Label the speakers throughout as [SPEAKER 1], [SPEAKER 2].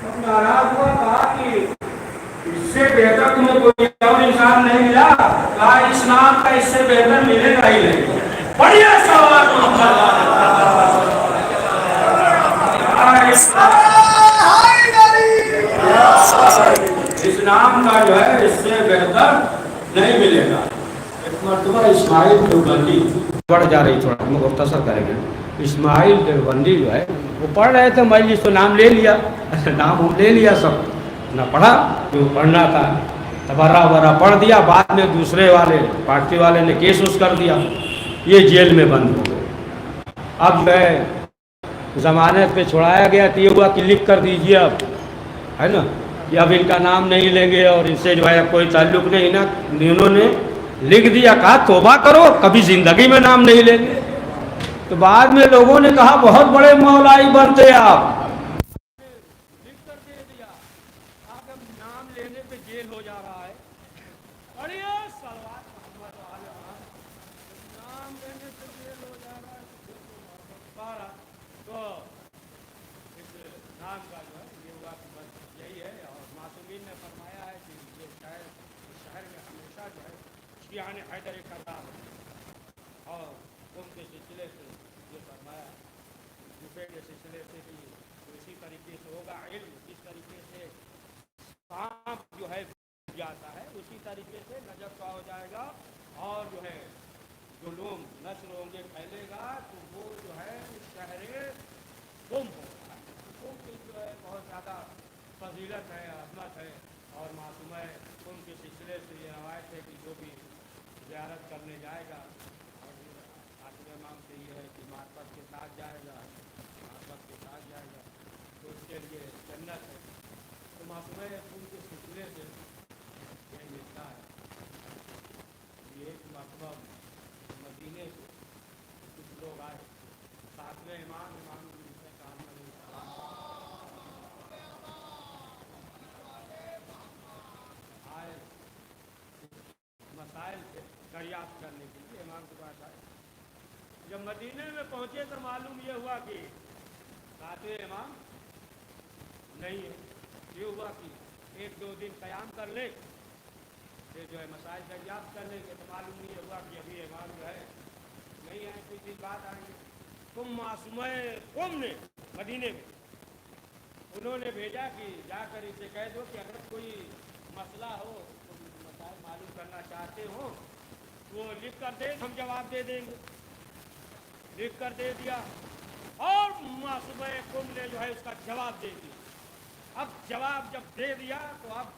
[SPEAKER 1] नाराज हुआ, कहा कि इससे बेहतर तुम्हें कोई और इंसान नहीं मिला, कहा इस नाम का इससे बेहतर मिलेगा ही नहीं। बढ़िया सवाल इस नाम का जो है इससे बेहतर नहीं मिलेगा। एक मरतबा इस्माइल देवबंदी बढ़ जा रही, थोड़ा हम मुख्तसर करेंगे। इस्माइल देवबंदी जो है वो पढ़ रहे थे, मजलिस तो नाम ले लिया नाम हम ले लिया, सब ना पढ़ा जो पढ़ना था, तबर्रा वबर्रा पढ़ दिया। बाद में दूसरे वाले पार्टी वाले ने केस उस कर दिया, ये जेल में बंद हो गए। अब जो है जमानत पे छुड़ाया गया तो ये हुआ कि लिख कर दीजिए अब, है ना, कि अब इनका नाम नहीं लेंगे और इनसे जो है कोई ताल्लुक नहीं। ना इन्होंने लिख दिया, कहा तौबा करो, कभी जिंदगी में नाम नहीं लेंगे। तो बाद में लोगों ने कहा बहुत बड़े मौलाई बनते आप, लिख कर दे दिया, अब नाम लेने पे जेल हो जा रहा है। बढ़िया सलवार नाम लेने से जेल हो जा रहा है। तो इस नाम का जो है ये हुआ कि बस यही है। और मासूमीन ने फरमाया है कि ये शहर में हमेशा जो है शियान हैदर करदार और उनके सिलसिले से ये फरमाया दूसरे के सिलसिले से भी इसी तरीके से होगा। इल्म जिस तरीके से सांप जो है जाता है उसी तरीके से नजर का हो जाएगा, और जो है जो लोग नस्ल होंगे फैलेगा तो वो जो है शहरे गुम होगा। गुम की जो है बहुत ज़्यादा फजीलत है, अजमत है। और मासूम है उनके सिलसिले से ये रवायत है कि जो भी ज़ियारत करने जाएगा और आखिर इमाम से ये है कि मार्फत के साथ जाएगा, मार्फत के साथ जाएगा तो उसके लिए जन्नत है। तो मासूम है उनके सिलसिले से यही मिलता है। ये एक मरतबा मदीने से कुछ लोग आए, सातवें इमाम ने कहा आए मसाइल से दरियाफ्त करने के लिए इमाम के पास आए। जब मदीने में पहुंचे तो मालूम ये हुआ कि सातवें इमाम नहीं है। ये हुआ कि एक दो दिन क़याम कर ले, फिर जो है मसाइल दरियाफ्त कर लेंगे। तो मालूम नहीं हुआ कि अभी इमाम जो है नहीं आए, कुछ दिन बाद आएंगे। तुम मासूम कौम ने मदीने में उन्होंने भेजा कि जाकर इसे कह दो कि अगर कोई मसला हो, तुम मसाइल मालूम करना चाहते हो वो लिख कर दे, हम जवाब दे देंगे। लिख कर दे दिया और मासूम कौम ने जो है उसका जवाब दे दिया। अब जवाब जब दे दिया तो अब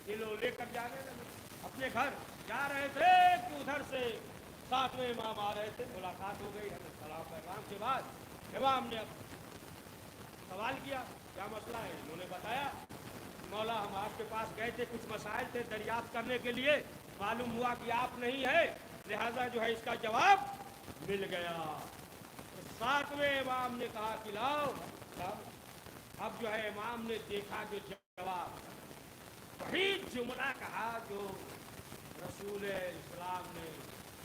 [SPEAKER 1] ये लोग लेकर जाने लगे अपने घर। जा रहे थे कि उधर से सातवें इमाम आ रहे थे, मुलाकात हो गई। सलाम पैगाम के बाद इमाम ने सवाल किया क्या मसला है। उन्होंने बताया मौला हम आपके पास गए थे, कुछ मसाइल थे दरियाफ्त करने के लिए, मालूम हुआ कि आप नहीं है, लिहाजा जो है इसका जवाब मिल गया। तो सातवें इमाम ने कहा कि लाओ। अब जो है इमाम ने देखा जो जवाब, वही जुमला कहा जो रसूल इस्लाम ने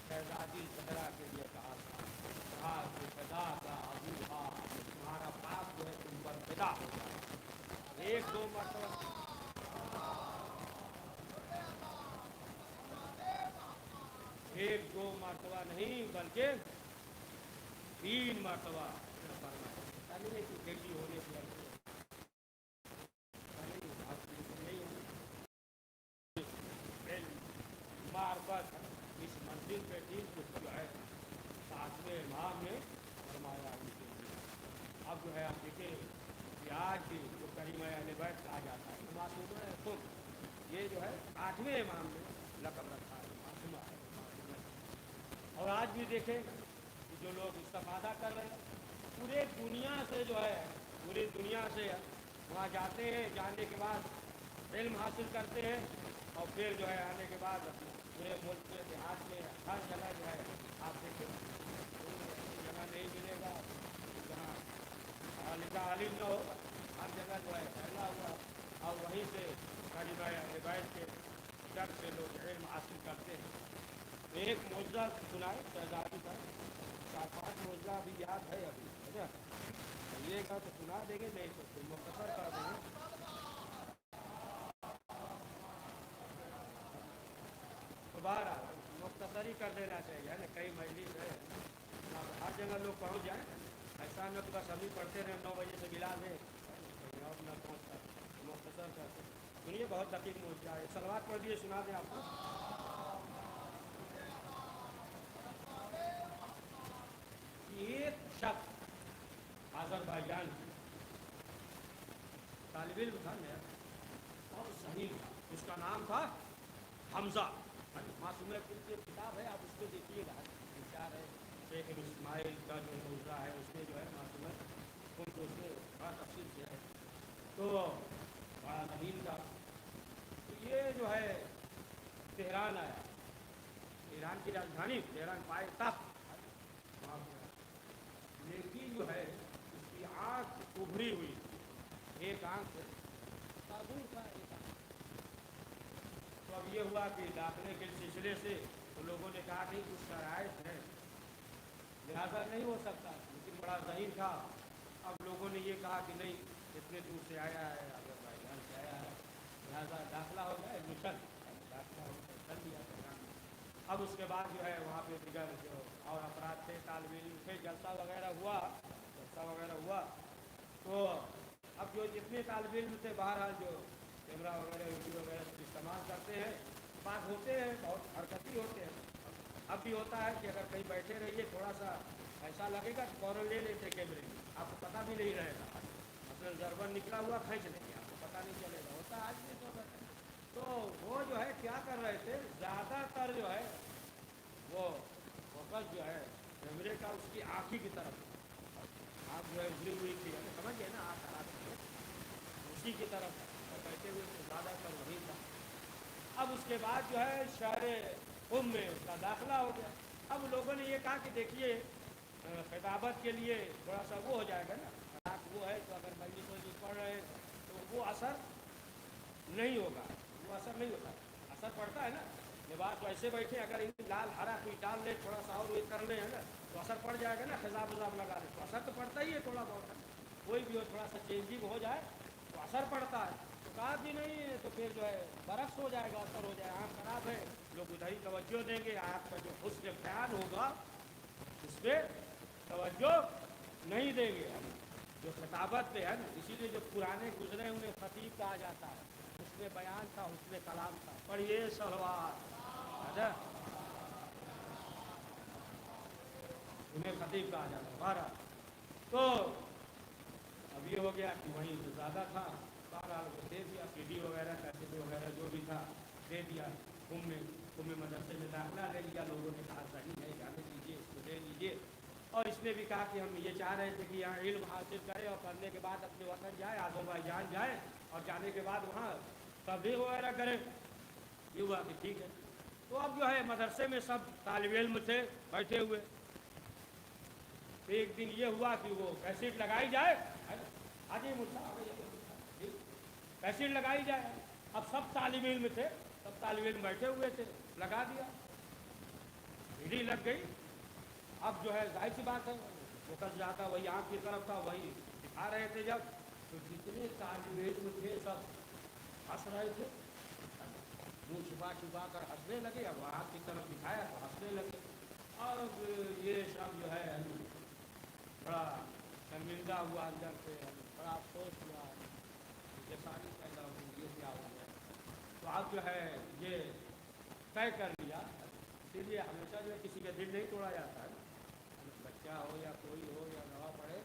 [SPEAKER 1] शहजादी ज़हरा के लिए कहा था कि फ़िदा का अबूहा, तुम्हारा बाप जो है तुम पर फ़िदा हो जाए। एक दो मरतबा नहीं बल्कि 3 मरतबा बेटी होने की मार्फत इस मंजिल पे थी कुछ जो है सातवें इमाम ने फरमाया उनके लिए। अब जो है आप देखें कि आज भी जो करीम अहले बैत कहा जाता है मासूम है खुद, ये जो है 8वें इमाम ने लक़ब रखा है मासूमा है। और आज भी देखें कि जो लोग इस्तेफादा कर रहे हैं पूरे दुनिया से, जो है पूरी दुनिया से वहाँ जाते हैं, जाने के बाद इल्म हासिल करते हैं और फिर जो है आने के बाद पूरे मुल्क के देहात में हर जगह जो है आप देखें जगह नहीं मिलेगा जहाँ लिखा आलिम न हो, हर जगह जो है फैला हुआ। और वहीं से करीब रिवायत के डर से लोग इल्म हासिल करते हैं। एक मौजज़ा सुनाए शहजादी का, 4-5 मौजज़ा अभी याद है अभी, है ना, ये का तो सुना देंगे, नहीं तो फिर मुख्तसर कर देंगे। जारी कर देना चाहिए, है ना। कई मजलिस है, अब हर जगह लोग पहुँच जाएँ, ऐसा न कि बस अभी पढ़ते रहे 9 बजे से मिला दें, कहीं और न पहुँचता, मुख्तसर करते। सुनिए, बहुत दकीक मुद्दा है, सलवात पढ़ दिए, सुना दें आपको। एक शख्स आज़रबाईजान तालिब इल्म था मेरा और जहीन था, उसका नाम था हमजा। मासूम की किताब है, आप उसको देखिएगा, विचार है शेख इस्माइल का जो मौजा है, उसमें जो है मासूम उनको उसमें बड़ा तफसील से है। तो बड़ा जहीन था। तो ये जो है तेहरान आया, ईरान की राजधानी तेहरान पाए तख्त, लेकिन जो है उसकी आँख उभरी हुई, एक आँख से ताबूर था, एक आँख। तो अब ये हुआ कि दाखिले के सिलसिले से तो लोगों ने कहा नहीं, कुछ शराइत है, लिहाजा नहीं हो सकता, लेकिन बड़ा ज़हीन था। अब लोगों ने ये कहा कि नहीं, इतने दूर से आया है, आज़रबाईजान से आया है, लिहाजा दाखिला हो जाए, एडमिशन दाखिला हो जाए, कर दिया सरकार ने। अब उसके बाद जो है वहाँ पे दिगर जो और अफराद थे, तालिब इल्म थे, जलसा वगैरह हुआ, तो अब जो जितने तालिब इल्म थे, बहरहाल जो कैमरा वगैरह वीडियो वगैरह इस्तेमाल करते हैं, बात होते हैं, बहुत हरकती होते हैं। अब भी होता है कि अगर कहीं बैठे रहिए, थोड़ा सा ऐसा लगेगा तो फ़ौरन ले लेते कैमरे में, आपको पता भी नहीं रहेगा, मतलब ज़रबन निकला हुआ खींच लेंगे, आपको पता नहीं चलेगा, होता है आज भी तो वो जो है क्या कर रहे थे, ज़्यादातर जो है वो फोकस जो है कैमरे का उसकी आँखी की तरफ, आँख जो है उभरी हुई थी, समझिए ना, आँख खराब उसी की तरफ और बैठे हुए तो ज़्यादातर वही था। अब उसके बाद जो है शहर में उसका दाखिला हो गया। अब लोगों ने ये कहा कि देखिए खिताबत के लिए थोड़ा सा वो हो जाएगा ना, रात वो है तो अगर मजलिस पढ़ रहे तो वो असर नहीं होगा, वो असर नहीं होता, असर पड़ता है ना। लिबास तो ऐसे बैठे, अगर इन लाल हरा कोई डाल ले, थोड़ा सा और ये कर ले, है ना, तो असर पड़ जाएगा ना। खिजाब उजाब लगा ले तो असर तो पड़ता ही है थोड़ा बहुत, कोई भी हो थोड़ा सा चेंजिंग हो जाए तो असर पड़ता है। तो कहा भी नहीं है तो फिर जो है बरक्स हो जाएगा, असर हो जाएगा, आँख खराब है, लोग उधर ही तवज्जो देंगे, आँख का जो हुस्न ख्याल होगा उस पर तवज्जो नहीं देंगे, जो खिताबत पे है ना। इसीलिए जो पुराने गुजरे उन्हें खतीब कहा जाता है, उसमें बयान था, उसमें कलाम था। पढ़िए सलवात, है उन्हें खतीब कहा जाता है। बारह तो अब ये हो गया कि वहीं जो ज़्यादा था, बहरहाल को दे दिया, CD वगैरह कैसेट वगैरह जो भी था दे दिया। कुम्भ मदरसे में दाखिला ले लिया, लोगों ने कहा सही है, जाने दीजिए, इसको ले लीजिए। और इसने भी कहा कि हम ये चाह रहे थे कि यहाँ इल्म हासिल करें और पढ़ने के बाद अपने वतन जाए, आज़रबाईजान जाए, और जाने के बाद वहाँ तबलीग वगैरह करें। ये हुआ कि ठीक है। तो अब जो है मदरसे में सब तालिब इल्म थे बैठे हुए। एक दिन ये हुआ कि वो कैसेट लगाई जाए, आगे मुझसे कैसेट लगाई जाए। अब सब तालिब इल्म थे, सब तालिब इल्म बैठे हुए थे, लगा दिया, सीढ़ी लग गई। अब जो है जाहिर सी बात है, फोकस जाता वही आँख की तरफ था, वही दिखा रहे थे। जब तो जितने तालिब इल्म थे सब हंस रहे थे, मुँह छुपा कर हंसने लगे। अब आँख की तरफ दिखाया तो हंसने लगे। अब ये सब जो है बड़ा शर्मिंदा हुआ अंदर से, बड़ा अफसोस हुआ, परेशानी पैदा हुई, ये क्या हो गया। तो अब जो है ये तय कर लिया, इसीलिए हमेशा जो है किसी का दिल नहीं तोड़ा जाता है, बच्चा हो या कोई हो या नवा पढ़े,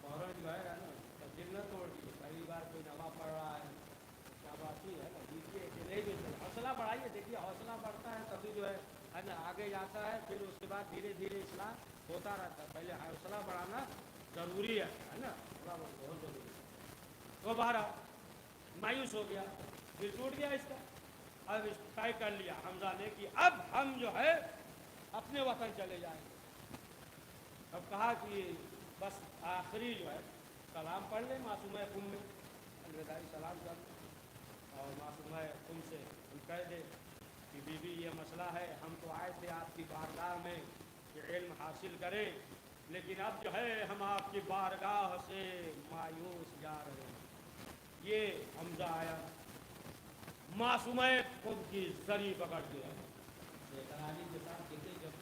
[SPEAKER 1] फौरन जो है ना तो दिल न तोड़ दिए। पहली बार कोई नवा पढ़ रहा है, शाबाशी है ना, दीजिए कि नहीं दीजिए, हौसला बढ़ाइए। देखिए हौसला बढ़ता है तभी जो है ना आगे जाता है, फिर उसके बाद धीरे धीरे इस्लाह होता रहता है। पहले हौसला बढ़ाना ज़रूरी है ना, थोड़ा बहुत ज़रूरी है। तो बहरहाल मायूस हो गया, दिल टूट गया इसका। अब तय कर लिया हमजा ने कि अब हम जो है अपने वतन चले जाएंगे। अब कहा कि बस आखिरी जो है सलाम पढ़ लें मासूम कुम में, अलविदाई सलाम कर लें, और मासूम कुम से हम कह दें कि बीबी ये मसला है, हम तो आए थे आपकी बारगाह में कि इल्म हासिल करें, लेकिन अब जो है हम आपकी बारगाह से मायूस जा रहे हैं। ये हमजा आया, मासूम कुम की जरी पकड़ के बेकरारी के साथ देखिए जब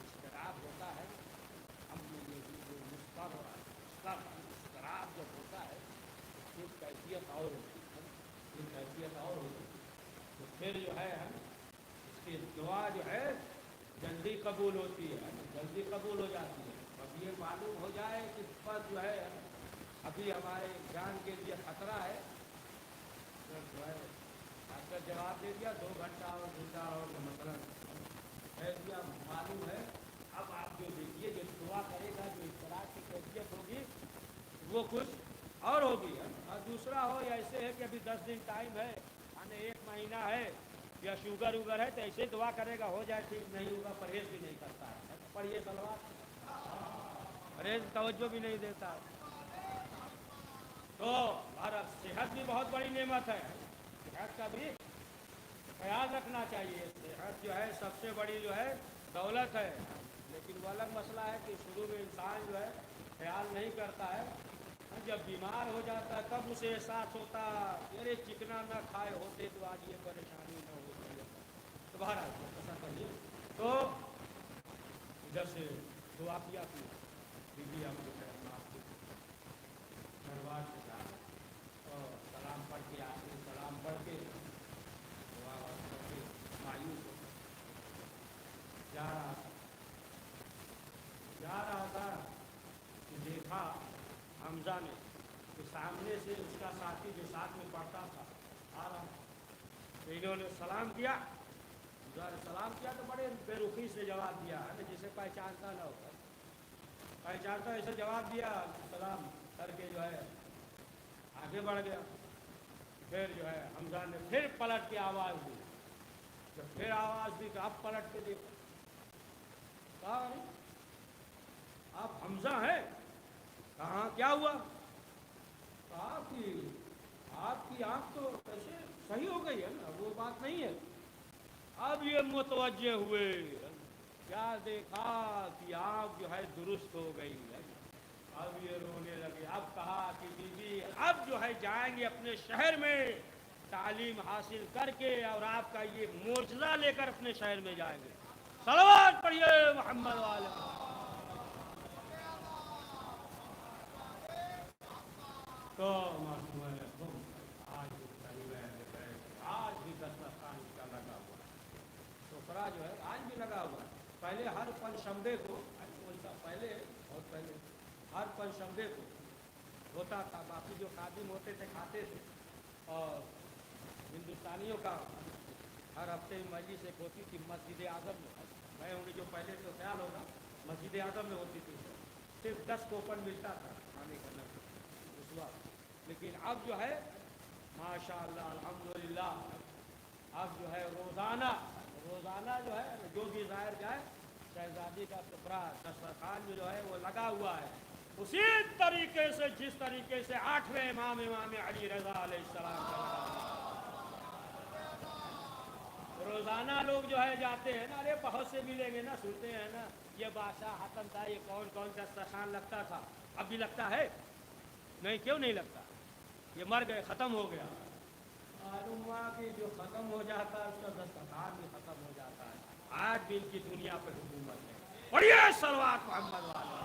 [SPEAKER 1] इस्तिराब होता है, हम ये जो इस्तिराब जब होता है तो कैफियत और होती है, ये कैफियत और होती है, तो फिर जो है इसकी दुआ जो है जल्दी कबूल होती है, जल्दी कबूल हो जाती है। अब ये मालूम हो जाए कि पर जो है अभी हमारे जान के लिए खतरा है, तो जो है डॉक्टर जवाब दे दिया 2 घंटा और गुजरा और मसलन है दिया, मालूम है। अब आप जो देखिए जो दुआ करेगा, जो इस तरह की कैफियत होगी वो कुछ और होगी। और दूसरा हो या ऐसे है कि अभी 10 दिन टाइम है, यानी 1 महीना है, या शुगर उगर है तो ऐसे दुआ करेगा हो जाए, ठीक नहीं होगा, परहेज भी नहीं करता है, पढ़िए सलवार, परहेज तवज्जो भी नहीं देता है। तो और सेहत भी बहुत बड़ी नेमत है, सेहत का भी ख्याल रखना चाहिए। सेहत जो है सबसे बड़ी जो है दौलत है, लेकिन वो अलग मसला है कि शुरू में इंसान जो है ख्याल नहीं करता है, जब बीमार हो जाता है तब उसे एहसास होता अरे चिकना ना खाए होते तो आज ये परेशानी न होती है। तो बहरहाल ऐसा करिए। तो इधर से दुआ किया कि बीबी आपको दरबार से जा और सलाम पढ़ के आखिरी सलाम पढ़ के दुआ करके मायूस जा रहा था कि देखा हमजा ने कि सामने से उसका साथी जो साथ में पढ़ता था आ रहा, तो इन्होंने सलाम किया, सलाम किया तो बड़े बेरुखी से जवाब दिया, जिसे पहचानता ना होगा, पहचानता ऐसे जवाब दिया, सलाम करके जो है आगे बढ़ गया। फिर जो है हमजा ने फिर पलट के आवाज़ दी, जब फिर आवाज़ दी तो अब पलट के देखा, कहा आप हमजा हैं? कहाँ क्या हुआ? कहा कि आपकी आँख तो कैसे सही हो गई है ना, वो बात नहीं है। अब ये मुतवज्जे हुए, क्या देखा कि आँख जो है दुरुस्त हो गई है। अब ये रोने लगे, अब कहा कि बीबी अब जो है जाएंगे अपने शहर में तालीम हासिल करके और आपका ये मोजज़ा लेकर अपने शहर में जाएंगे। सलवात पढ़िए मोहम्मद वाले। तो आज भी दस्तरखान इसका लगा हुआ, टोकरा जो है आज भी लगा हुआ। पहले हर पंचशंबे को, पहले बहुत पहले हर पंचशंबे को होता था, बाकी जो खादिम होते थे खाते थे, और हिंदुस्तानियों का हर हफ्ते में मजलिस एक होती थी मस्जिद आज़म में। मैं उन्हें जो पहले तो ख्याल होगा मस्जिद आज़म में होती थी, सिर्फ 10 कूपन मिलता था खाने का न उस वक्त, लेकिन अब जो है माशाअल्लाह अल्हम्दुलिल्लाह अब जो है रोज़ाना जो है जो भी ज़ाहिर जाए शहजादी का टुकड़ा दस्तरखान में जो है वो लगा हुआ है, उसी तरीके से जिस तरीके से 8वें इमाम अली रज़ा अलैहिस्सलाम का रोज़ाना लोग जो है जाते हैं ना, अरे बहुत से मिलेंगे ना, सुनते हैं ना ये बादशाह हातम था, ये कौन कौन दस्तरखान लगता था, अब भी लगता है? नहीं, क्यों नहीं लगता? ये मर गए, ख़त्म हो गया। मालूम कि जो ख़त्म हो जाता है उसका दस्तरखान भी ख़त्म हो जाता है। आज भी इनकी दुनिया पर हुकूमत है। पढ़िए सलवात मोहम्मद वाले।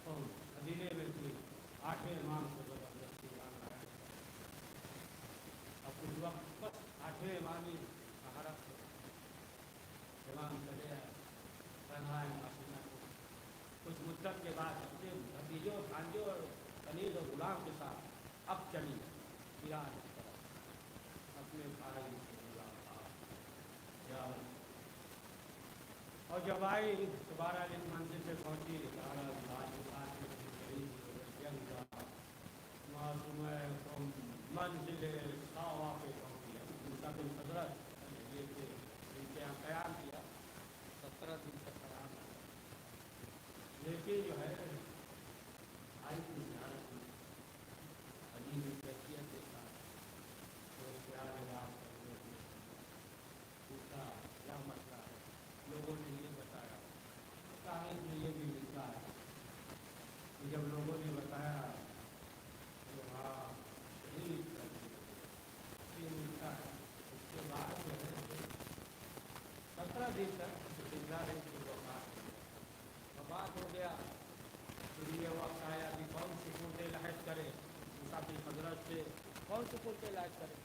[SPEAKER 1] तो मदीने में थी 8वें इमाम को जबरदस्ती लाना है, अब कुछ वक्त बस 8वें इमामी महारत इमाम चले आए तन्हाए मासीना को, कुछ मुद्दत के बाद अपने भतीजों भांजों और कनीज और गुलाम के साथ अब चली ईरान की तरफ अपने भाई के गुलाम। और जब आई दोबारा इस मंजिल पे पहुंची, मंजिल सावा पे पहुंची, उनका दिन हजरत इनके यहाँ क़याम किया, 17 दिन तक क़याम किया, लेकिन जो है आई की ज़ियारत की अजीब कैफियत के साथ, तो प्यार बात करने की पूछा क्या मसला है, लोगों ने ये बताया। तारीख में ये भी लिखा है कि जब लोगों حدیث ہے زندہ رہی تھی وفات ہو گیا، پھر یہ وقت آیا کہ کون سکوت لحظ کرے، مسافر حضرت سے کون سکوت لحظ کرے.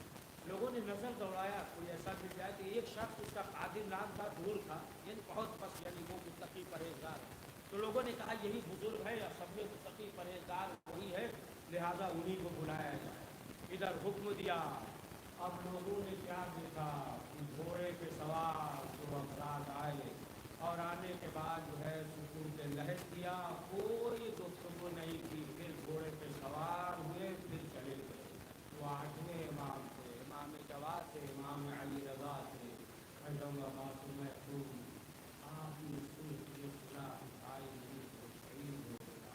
[SPEAKER 1] لوگوں نے نظر دوڑایا، کوئی ایسا مل جائے کہ ایک شخص اس کا قادر نام تھا، دور تھا، یعنی بہت بس یعنی وہ متقی پرہیزگار. تو لوگوں نے کہا یہی بزرگ ہے یا سب میں متقی پرہیزگار وہی ہے، لہذا انہی کو بلایا جائے. ادھر حکم دیا. اب لوگوں نے کیا دیکھا کہ گھوڑے پہ سوار جو افراد آئے اور آنے کے بعد جو ہے سکوت لحظ کیا، کوئی گفتگو نہیں کی، پھر گھوڑے پہ سوار ہوئے، پھر چلے گئے. وہ 8ویں امام تھے، امام جواد تھے، امام علی رضا تھے، معصوم محفوظ. آپ نے سوچ یہ سنا بھائی نہیں تو شہید ہو گیا،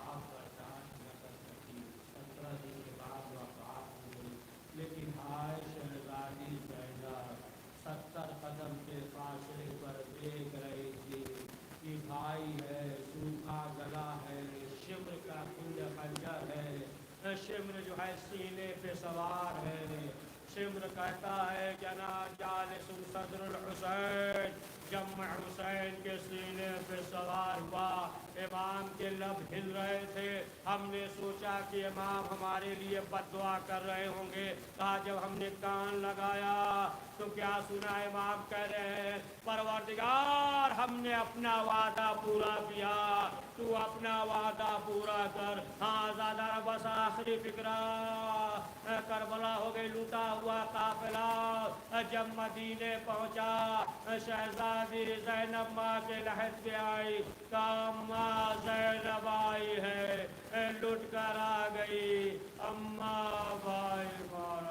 [SPEAKER 1] آپ برداشت نہ کر سکی. 17 دن کے بعد وفات ہو گئی. لیکن ہائے شہزادی زینب 70 قدم کے فاصلے پر دیکھ رہی تھی کہ بھائی ہے، سوکھا گلا ہے، شمر کا کنڈ خنجر ہے، شمر جو ہے سینے پہ سوار ہے. شمر کہتا ہے جنا جالس صدر الحسین، جمع حسین کے سینے پہ سوار ہوا. امام کے لب ہل رہے تھے. ہم نے سوچا کہ امام ہمارے لیے بد دعا کر رہے ہوں گے. کہا جب ہم نے کان لگایا تو کیا سنا؟ امام کہہ رہے ہیں پروردگار ہم نے اپنا وعدہ پورا کیا، تو اپنا وعدہ پورا کر. ہاں زیادہ بس آخری فکرہ کربلا ہو گئی، لوٹا ہوا قافلہ جب مدینے پہنچا، شہزادی زینب ماں کے لحد پہ آئی، کہا اماں زینب آئی ہے، لٹ کر آ گئی. اماں بھائی مار